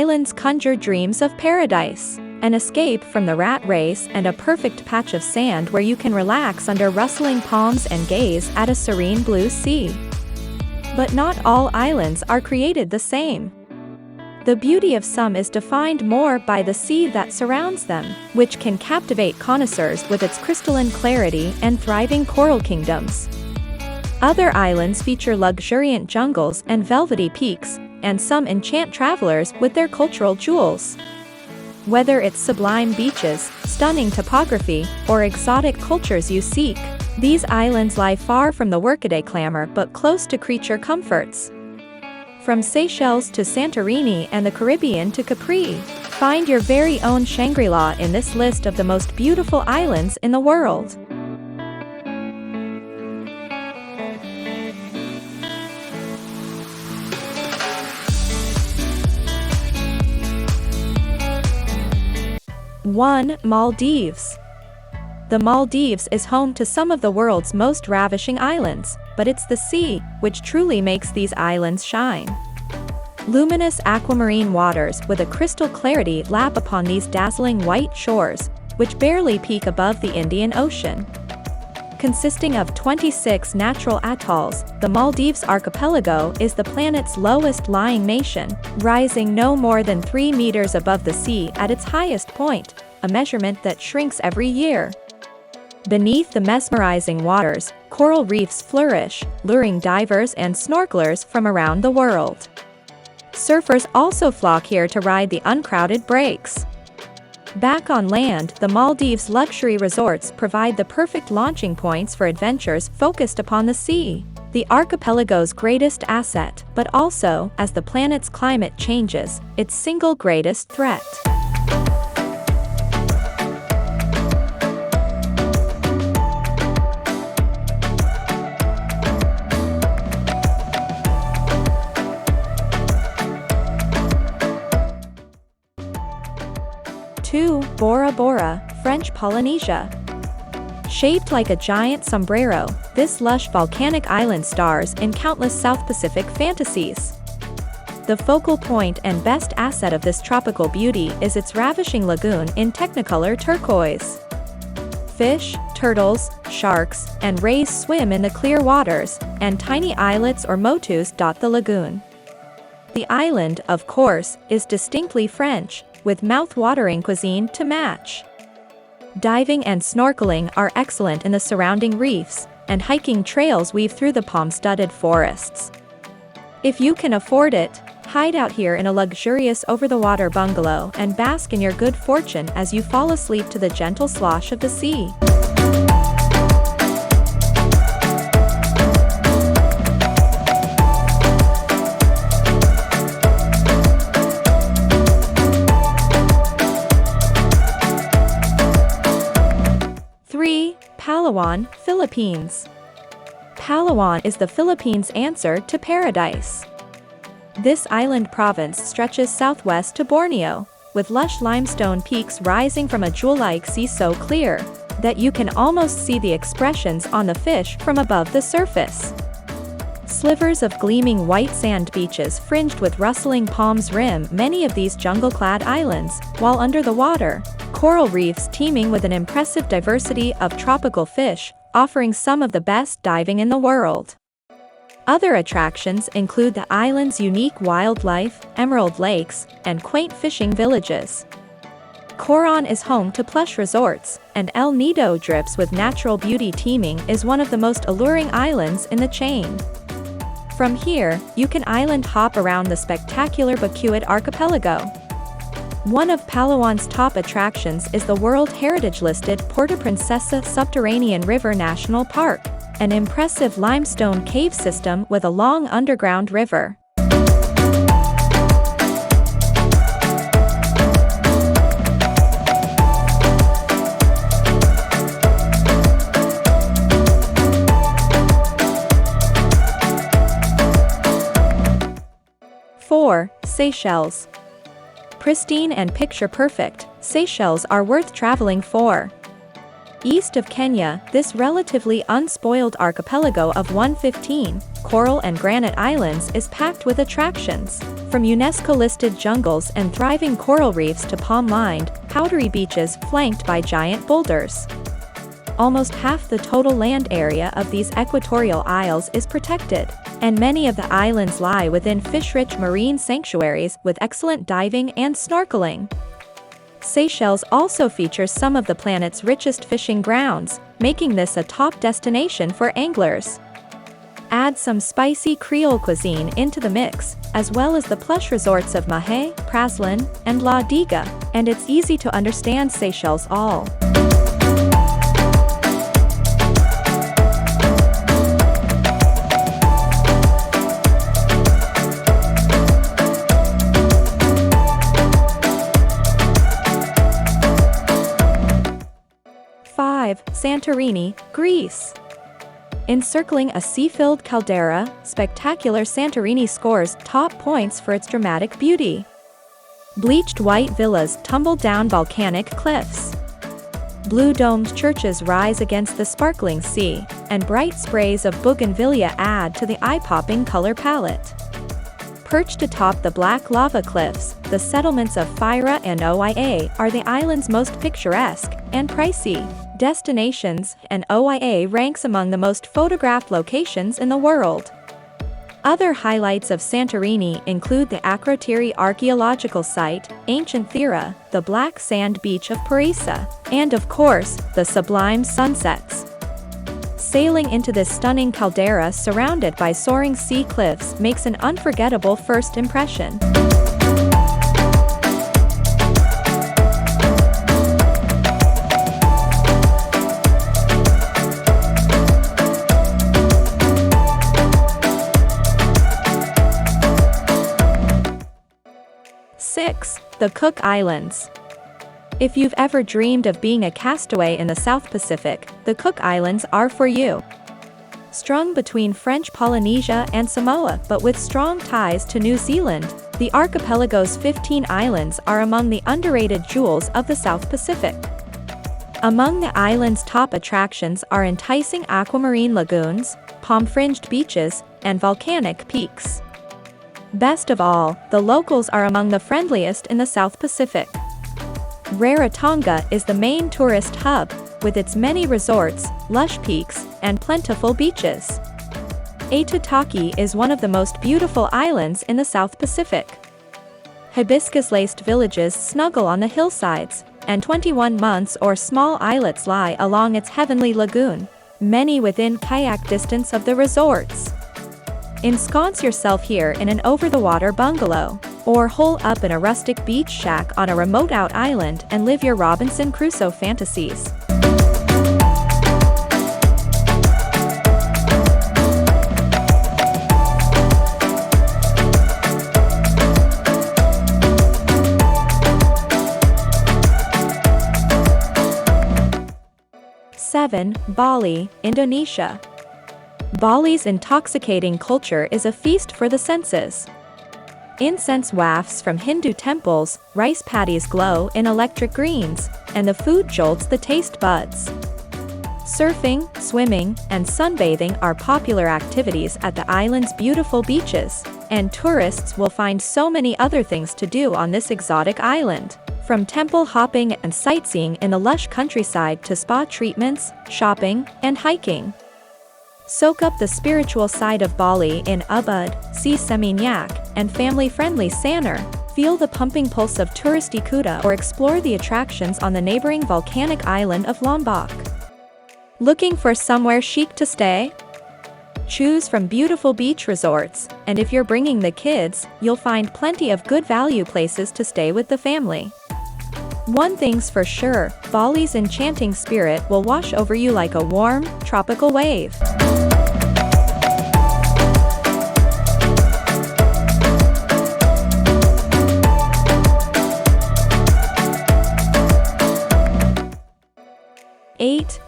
islands conjure dreams of paradise, an escape from the rat race and a perfect patch of sand where you can relax under rustling palms and gaze at a serene blue sea. But not all islands are created the same. The beauty of some is defined more by the sea that surrounds them, which can captivate connoisseurs with its crystalline clarity and thriving coral kingdoms. Other islands feature luxuriant jungles and velvety peaks, and some enchant travelers with their cultural jewels. Whether it's sublime beaches, stunning topography, or exotic cultures you seek, these islands lie far from the workaday clamor but close to creature comforts. From Seychelles to Santorini and the Caribbean to Capri, find your very own Shangri-la in this list of the most beautiful islands in the world. One. Maldives. The Maldives is home to some of the world's most ravishing islands, but it's the sea which truly makes these islands shine. Luminous aquamarine waters with a crystal clarity lap upon these dazzling white shores, which barely peak above the Indian Ocean. Consisting of 26 natural atolls, the Maldives archipelago is the planet's lowest-lying nation, rising no more than 3 meters above the sea at its highest point, a measurement that shrinks every year. Beneath the mesmerizing waters, coral reefs flourish, luring divers and snorkelers from around the world. Surfers also flock here to ride the uncrowded breaks. Back on land, the Maldives luxury resorts provide the perfect launching points for adventures focused upon the sea, the archipelago's greatest asset, but also, as the planet's climate changes, its single greatest threat. Bora Bora, French Polynesia. Shaped like a giant sombrero, this lush volcanic island stars in countless South Pacific fantasies. The focal point and best asset of this tropical beauty is its ravishing lagoon in Technicolor turquoise. Fish, turtles, sharks, and rays swim in the clear waters, and tiny islets or motus dot the lagoon. The island, of course, is distinctly French, with mouth-watering cuisine to match. Diving and snorkeling are excellent in the surrounding reefs, and hiking trails weave through the palm-studded forests. If you can afford it, hide out here in a luxurious over-the-water bungalow and bask in your good fortune as you fall asleep to the gentle slosh of the sea. Palawan, Philippines. Palawan is the Philippines' answer to paradise. This island province stretches southwest to Borneo, with lush limestone peaks rising from a jewel-like sea so clear that you can almost see the expressions on the fish from above the surface. Slivers of gleaming white sand beaches fringed with rustling palms rim many of these jungle-clad islands, while under the water, coral reefs teeming with an impressive diversity of tropical fish, offering some of the best diving in the world. Other attractions include the island's unique wildlife, emerald lakes, and quaint fishing villages. Coron is home to plush resorts, and El Nido drips with natural beauty teeming is one of the most alluring islands in the chain. From here, you can island hop around the spectacular Bacuit archipelago. One of Palawan's top attractions is the World Heritage-listed Puerto Princesa Subterranean River National Park, an impressive limestone cave system with a long underground river. Seychelles. Pristine and picture-perfect, Seychelles are worth traveling for. East of Kenya, this relatively unspoiled archipelago of 115 coral and granite islands is packed with attractions, from UNESCO-listed jungles and thriving coral reefs to palm-lined, powdery beaches flanked by giant boulders. Almost half the total land area of these equatorial isles is protected, and many of the islands lie within fish-rich marine sanctuaries with excellent diving and snorkeling. Seychelles also features some of the planet's richest fishing grounds, making this a top destination for anglers. Add some spicy Creole cuisine into the mix, as well as the plush resorts of Mahé, Praslin, and La Diga, and it's easy to understand Seychelles all. Santorini, Greece. Encircling a sea-filled caldera, spectacular Santorini scores top points for its dramatic beauty. Bleached white villas tumble down volcanic cliffs. Blue-domed churches rise against the sparkling sea, and bright sprays of bougainvillea add to the eye-popping color palette. Perched atop the black lava cliffs, the settlements of Fyra and Oia are the island's most picturesque and pricey destinations, and Oia ranks among the most photographed locations in the world. Other highlights of Santorini include the Akrotiri archaeological site, ancient Thera, the black sand beach of Parisa, and of course, the sublime sunsets. Sailing into this stunning caldera surrounded by soaring sea cliffs makes an unforgettable first impression. The Cook Islands. If you've ever dreamed of being a castaway in the South Pacific, the Cook Islands are for you. Strung between French Polynesia and Samoa but with strong ties to New Zealand, the archipelago's 15 islands are among the underrated jewels of the South Pacific. Among the island's top attractions are enticing aquamarine lagoons, palm-fringed beaches, and volcanic peaks. Best of all, the locals are among the friendliest in the South Pacific. Rarotonga is the main tourist hub, with its many resorts, lush peaks, and plentiful beaches. Aitutaki is one of the most beautiful islands in the South Pacific. Hibiscus-laced villages snuggle on the hillsides, and 21 months or small islets lie along its heavenly lagoon, many within kayak distance of the resorts. Ensconce yourself here in an over-the-water bungalow, or hole up in a rustic beach shack on a remote-out island and live your Robinson Crusoe fantasies. Bali, Indonesia. Bali's intoxicating culture is a feast for the senses. Incense wafts from Hindu temples, rice paddies glow in electric greens, and the food jolts the taste buds. Surfing, swimming, and sunbathing are popular activities at the island's beautiful beaches, and tourists will find so many other things to do on this exotic island, from temple hopping and sightseeing in the lush countryside to spa treatments, shopping, and hiking. Soak up the spiritual side of Bali in Ubud, see Seminyak, and family-friendly Sanur, feel the pumping pulse of touristy Kuta, or explore the attractions on the neighboring volcanic island of Lombok. Looking for somewhere chic to stay? Choose from beautiful beach resorts, and if you're bringing the kids, you'll find plenty of good value places to stay with the family. One thing's for sure, Bali's enchanting spirit will wash over you like a warm, tropical wave.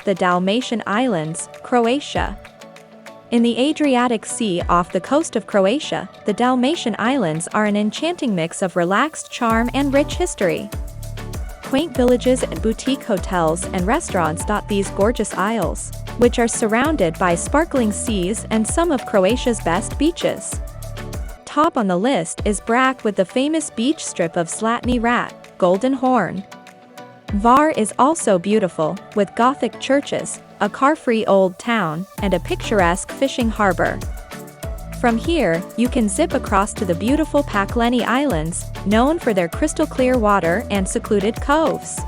The Dalmatian Islands, Croatia. In the Adriatic Sea off the coast of Croatia, the Dalmatian Islands are an enchanting mix of relaxed charm and rich history. Quaint villages and boutique hotels and restaurants dot these gorgeous isles, which are surrounded by sparkling seas and some of Croatia's best beaches. Top on the list is Brač with the famous beach strip of Zlatni Rat, Golden Horn. Var is also beautiful, with Gothic churches, a car-free old town, and a picturesque fishing harbor. From here, you can zip across to the beautiful Pakleni Islands, known for their crystal-clear water and secluded coves.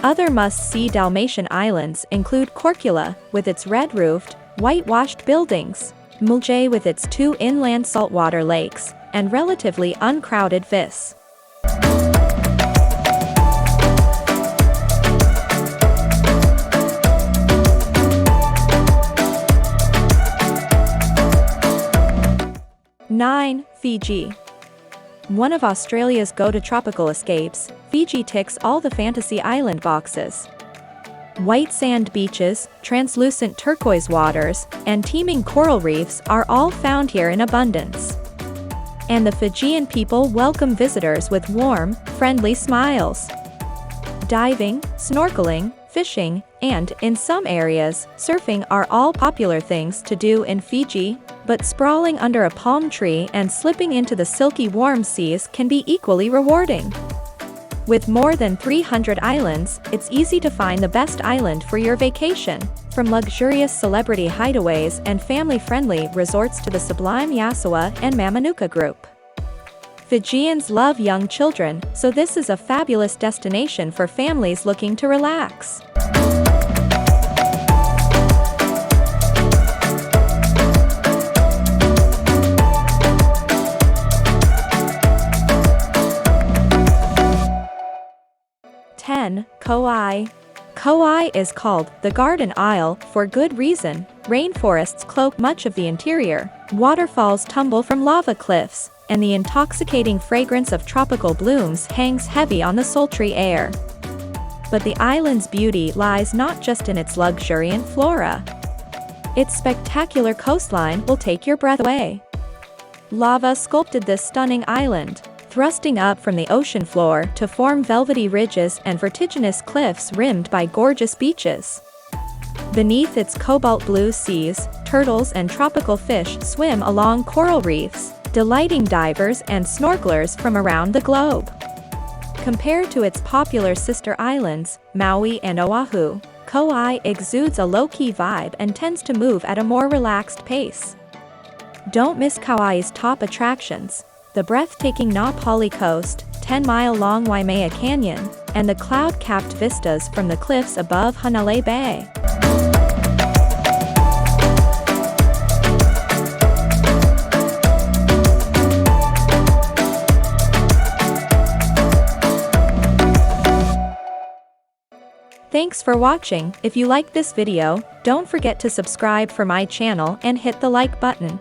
Other must-see Dalmatian islands include Korčula, with its red-roofed, whitewashed buildings, Mulje with its 2 inland saltwater lakes, and relatively uncrowded Vis. Nine, Fiji. One of Australia's go-to tropical escapes, Fiji ticks all the fantasy island boxes. White sand beaches, translucent turquoise waters, and teeming coral reefs are all found here in abundance. And the Fijian people welcome visitors with warm, friendly smiles. Diving, snorkeling, fishing, and, in some areas, surfing are all popular things to do in Fiji, but sprawling under a palm tree and slipping into the silky warm seas can be equally rewarding. With more than 300 islands, it's easy to find the best island for your vacation, from luxurious celebrity hideaways and family-friendly resorts to the sublime Yasawa and Mamanuca group. Fijians love young children, so this is a fabulous destination for families looking to relax. Kauai. Kauai is called the Garden Isle for good reason. Rainforests cloak much of the interior, waterfalls tumble from lava cliffs, and the intoxicating fragrance of tropical blooms hangs heavy on the sultry air. But the island's beauty lies not just in its luxuriant flora. Its spectacular coastline will take your breath away. Lava sculpted this stunning island, thrusting up from the ocean floor to form velvety ridges and vertiginous cliffs rimmed by gorgeous beaches. Beneath its cobalt blue seas, turtles and tropical fish swim along coral reefs, delighting divers and snorkelers from around the globe. Compared to its popular sister islands, Maui and Oahu, Kauai exudes a low-key vibe and tends to move at a more relaxed pace. Don't miss Kauai's top attractions: the breathtaking Na Pali coast, 10-mile-long Waimea Canyon, and the cloud-capped vistas from the cliffs above Hanalei Bay. Thanks for watching. If you like this video, don't forget to subscribe for my channel and hit the like button.